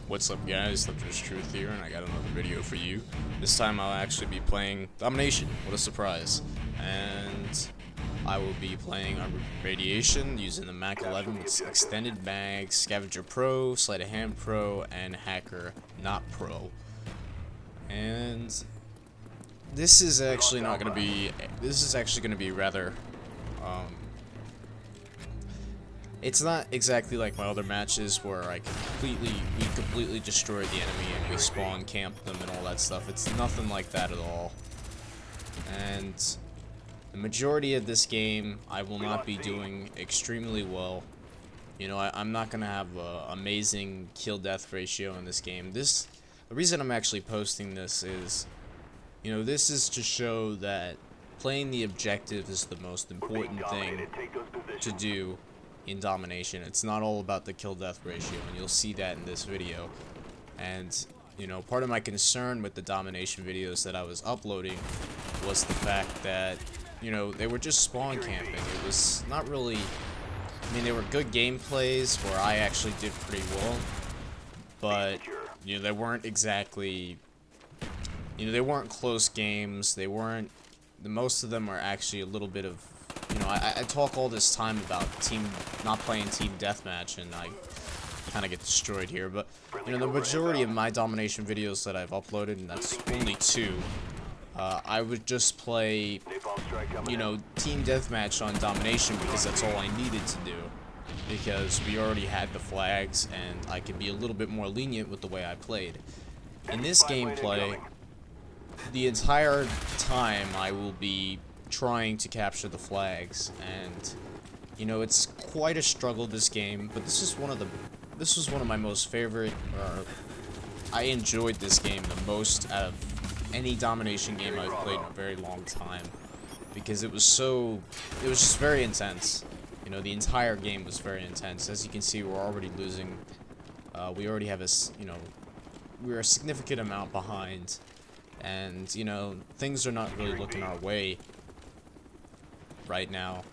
What's up guys, ThunderousTruth here, and I got another video for you. This time I'll actually be playing Domination, what a surprise. And I will be playing Radiation using the Mac 11 with Extended Mag, Scavenger Pro, Sleight of Hand Pro, and Hacker Not Pro. And this is actually not going to be, rather, it's not exactly like my other matches where we completely destroy the enemy and we spawn camp them and all that stuff. It's nothing like that at all. And the majority of this game, I will not be doing extremely well. You know, I'm not gonna have an amazing kill-death ratio in this game. The reason I'm actually posting this is, you know, this is to show that playing the objective is the most important thing to do in Domination. It's not all about the kill-death ratio, and you'll see that in this video. And, you know, part of my concern with the Domination videos that I was uploading was the fact that, you know, they were just spawn camping. It was not really, I mean, they were good gameplays where I actually did pretty well, but, you know, they weren't exactly, you know, they weren't close games. They weren't, most of them are actually a little bit of, you know, I talk all this time about not playing team deathmatch, and I kind of get destroyed here, but, you know, the majority of my Domination videos that I've uploaded, and that's only 2, I would just play, you know, team deathmatch on Domination because that's all I needed to do, because we already had the flags, and I could be a little bit more lenient with the way I played. In this gameplay, the entire time I will be trying to capture the flags, and, you know, it's quite a struggle, this game, but this was one of my most favorite, I enjoyed this game the most out of any Domination game I've played in a very long time, because it was just very intense. You know, the entire game was very intense. As you can see, we're already losing, we already have we're a significant amount behind, and, you know, things are not really looking our way right now,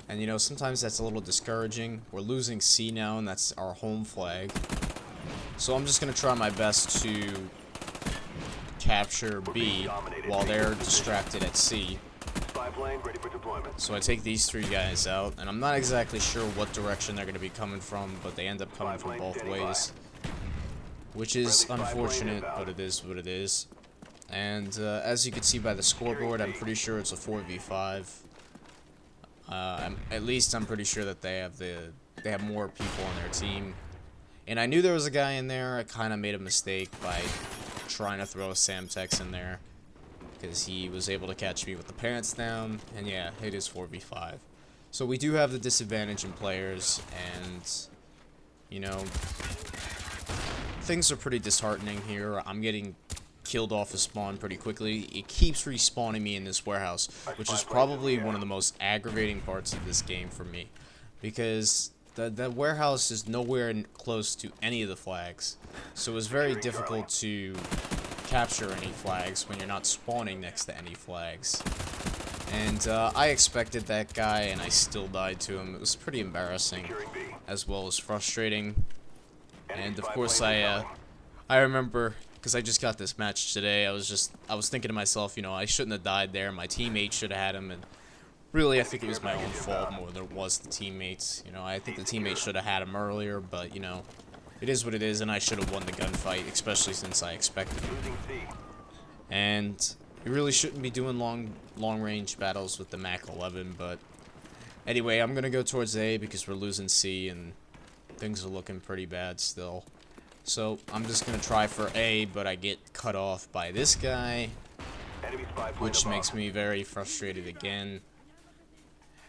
and, you know, sometimes that's a little discouraging. We're losing C now, and that's our home flag, so I'm just gonna try my best to capture B while they're distracted at C. So I take these 3 guys out, and I'm not exactly sure what direction they're gonna be coming from, but they end up coming from both ways, which is unfortunate, but it is what it is. And as you can see by the scoreboard, I'm pretty sure it's a 4v5. At least I'm pretty sure that they have more people on their team. And I knew there was a guy in there. I kind of made a mistake by trying to throw a Samtex in there, because he was able to catch me with the pants down. And yeah, it is 4v5. So we do have the disadvantage in players, and, you know, things are pretty disheartening here. I'm getting killed off of spawn pretty quickly. It keeps respawning me in this warehouse, which is probably one of the most aggravating parts of this game for me, because the warehouse is nowhere close to any of the flags, so it's very difficult to capture any flags when you're not spawning next to any flags. And I expected that guy, and I still died to him. It was pretty embarrassing, as well as frustrating. And of course, I remember, because I just got this match today, I was thinking to myself, you know, I shouldn't have died there. My teammate should have had him, and really, I think it was my own fault more than it was the teammates. You know, I think the teammates should have had him earlier, but, you know, it is what it is, and I should have won the gunfight, especially since I expected it. And you really shouldn't be doing long-range battles with the Mac 11, but anyway, I'm gonna go towards A because we're losing C, and things are looking pretty bad still. So I'm just gonna try for A, but I get cut off by this guy, which makes me very frustrated again.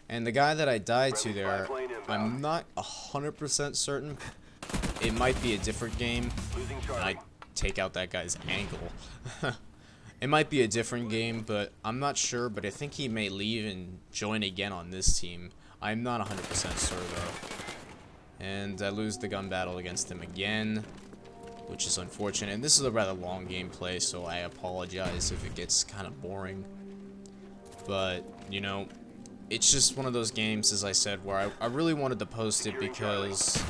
And the guy that I died to there, I'm not 100% certain. It might be a different game. I take out that guy's angle. It might be a different game, but I'm not sure. But I think he may leave and join again on this team. I'm not 100% sure though. And I lose the gun battle against him again, which is unfortunate. And this is a rather long gameplay, so I apologize if it gets kind of boring. But, you know, it's just one of those games, as I said, where I really wanted to post it because,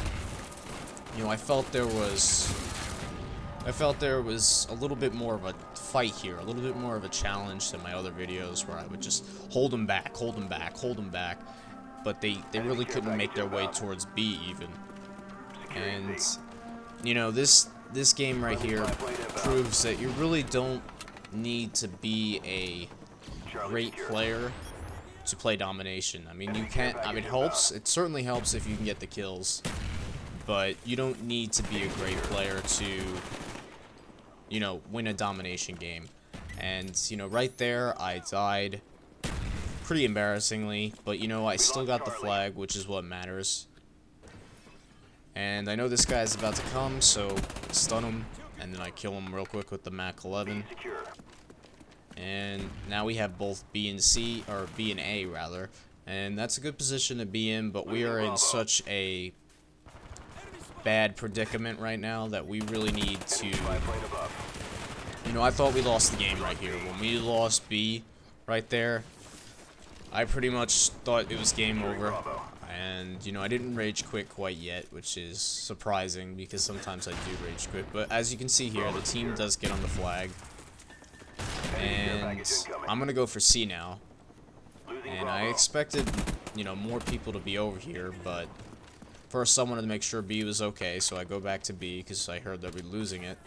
you know, I felt there was I felt there was a little bit more of a fight here, a little bit more of a challenge than my other videos where I would just hold them back, hold them back, hold them back. But they really couldn't make their way towards B even. And, you know, this game right here proves that you really don't need to be a great player to play Domination. I mean, you can't, I mean, it certainly helps if you can get the kills, but you don't need to be a great player to, you know, win a Domination game. And, you know, right there, I died pretty embarrassingly, but, you know, I still got the flag, which is what matters. And I know this guy's about to come, so stun him, and then I kill him real quick with the Mach 11. And now we have both B and C, or B and A rather, and that's a good position to be in, but we are in such a bad predicament right now that we really need to, you know, I thought we lost the game right here. When we lost B right there, I pretty much thought it was game over. And, you know, I didn't rage quit quite yet, which is surprising because sometimes I do rage quit. But as you can see here, the team does get on the flag. And I'm going to go for C now. And I expected, you know, more people to be over here, but first I wanted to make sure B was okay, so I go back to B because I heard that we're losing it.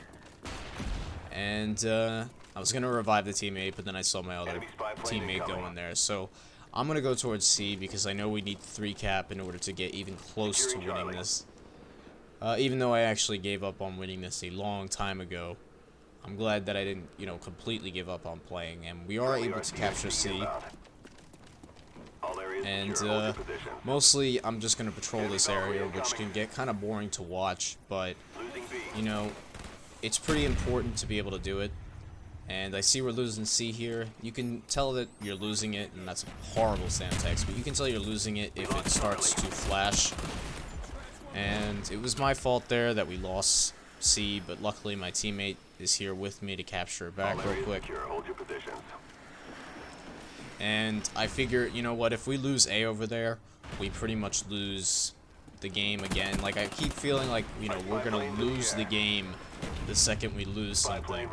And I was going to revive the teammate, but then I saw my other teammate go in there. So I'm going to go towards C because I know we need 3 cap in order to get even close to winning this. Even though I actually gave up on winning this a long time ago. I'm glad that I didn't, you know, completely give up on playing. And we are able to capture C. And mostly I'm just going to patrol this area, which can get kind of boring to watch. But, you know, it's pretty important to be able to do it. And I see we're losing C here. You can tell that you're losing it, and that's a horrible Samtex, but you can tell you're losing it if it starts to flash. And it was my fault there that we lost C, but luckily my teammate is here with me to capture it back real quick. And I figure, you know what, if we lose A over there, we pretty much lose the game again. Like, I keep feeling like, you know, we're gonna lose the game the second we lose something.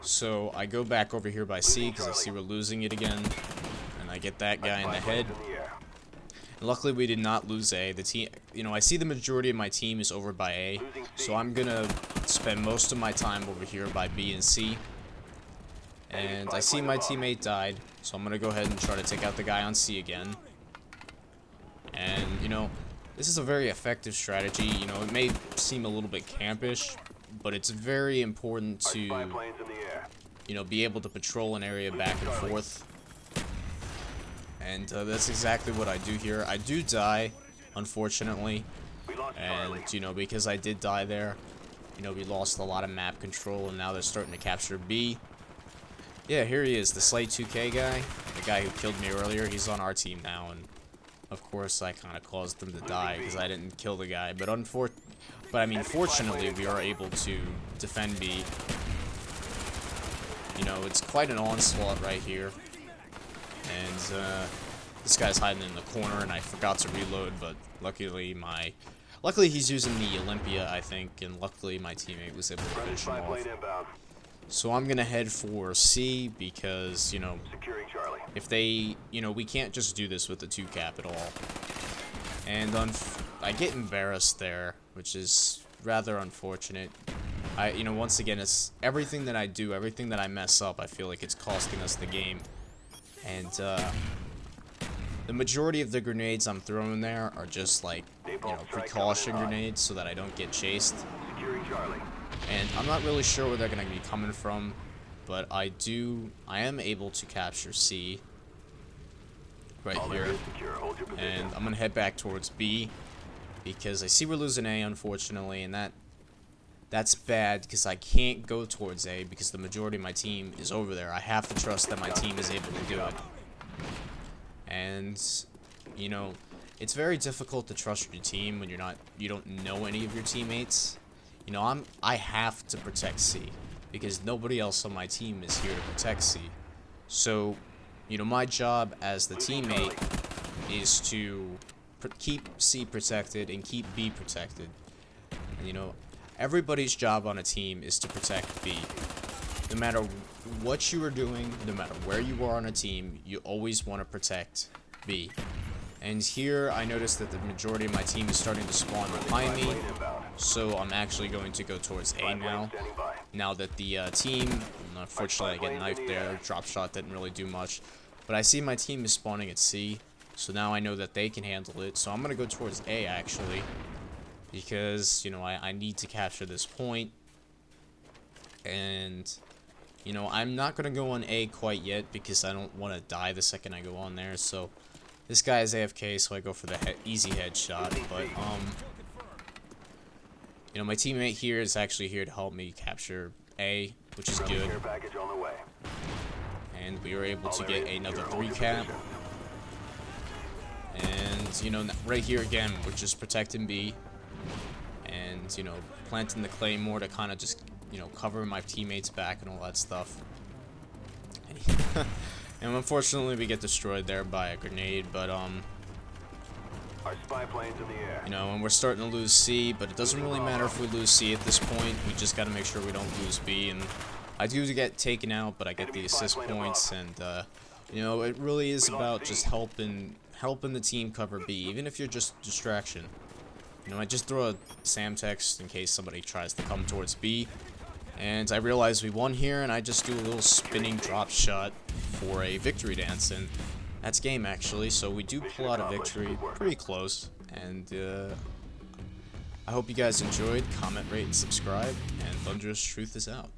So I go back over here by C because I see we're losing it again, and I get that guy in the head. And luckily we did not lose A. The team, you know, I see the majority of my team is over by A, so I'm gonna spend most of my time over here by B and C. And I see my teammate died, so I'm gonna go ahead and try to take out the guy on C again. And, you know, this is a very effective strategy. You know, it may seem a little bit campish, but it's very important to, you know, be able to patrol an area back and forth. And that's exactly what I do here. I do die, unfortunately. And, you know, because I did die there, you know, we lost a lot of map control, and now they're starting to capture B. Yeah, here he is, the Slay 2K guy, the guy who killed me earlier. He's on our team now, and of course I kind of caused him to die because I didn't kill the guy. But I mean, fortunately, we are able to defend B. You know, it's quite an onslaught right here, and this guy's hiding in the corner, and I forgot to reload. But luckily he's using the Olympia, I think, and luckily my teammate was able to finish him off. So I'm gonna head for C because, you know, if they, you know, we can't just do this with the 2 cap at all. And I get embarrassed there, which is rather unfortunate. You know, once again, it's everything that I do, everything that I mess up, I feel like it's costing us the game. And the majority of the grenades I'm throwing there are just like, you know, precaution grenades so that I don't get chased. And I'm not really sure where they're going to be coming from, but I am able to capture C right here. And I'm going to head back towards B because I see we're losing A, unfortunately, and that's bad because I can't go towards A because the majority of my team is over there. I have to trust that my team is able to do it. And, you know, it's very difficult to trust your team when you don't know any of your teammates. You know, I have to protect C because nobody else on my team is here to protect C. So, you know, my job as the teammate is to keep C protected and keep B protected. And, you know, everybody's job on a team is to protect B. No matter what you are doing, no matter where you are on a team, you always want to protect B. And here I noticed that the majority of my team is starting to spawn behind me, so I'm actually going to go towards A now. Now that the team, unfortunately I get knifed there, drop shot didn't really do much, but I see my team is spawning at C, so now I know that they can handle it, so I'm going to go towards A actually, because, you know, I need to capture this point, and, you know, I'm not going to go on A quite yet, because I don't want to die the second I go on there, so this guy is AFK, so I go for the easy headshot, but, you know, my teammate here is actually here to help me capture A, which is good, and we were able to get another 3-cap, and, you know, right here again, we're just protecting B, and, you know, planting the claymore to kind of just, you know, cover my teammates back and all that stuff. And unfortunately we get destroyed there by a grenade, but our spy plane's in the air. You know, and we're starting to lose C, but it doesn't really matter if we lose C at this point. We just got to make sure we don't lose B, and I do get taken out, but I get the assist points, and you know, it really is about just helping the team cover B, even if you're just distraction. You know, I just throw a Samtex in case somebody tries to come towards B, and I realize we won here, and I just do a little spinning drop shot for a victory dance, and that's game actually, so we do pull out a victory, pretty close, and I hope you guys enjoyed. Comment, rate, and subscribe, and ThunderousTruth is out.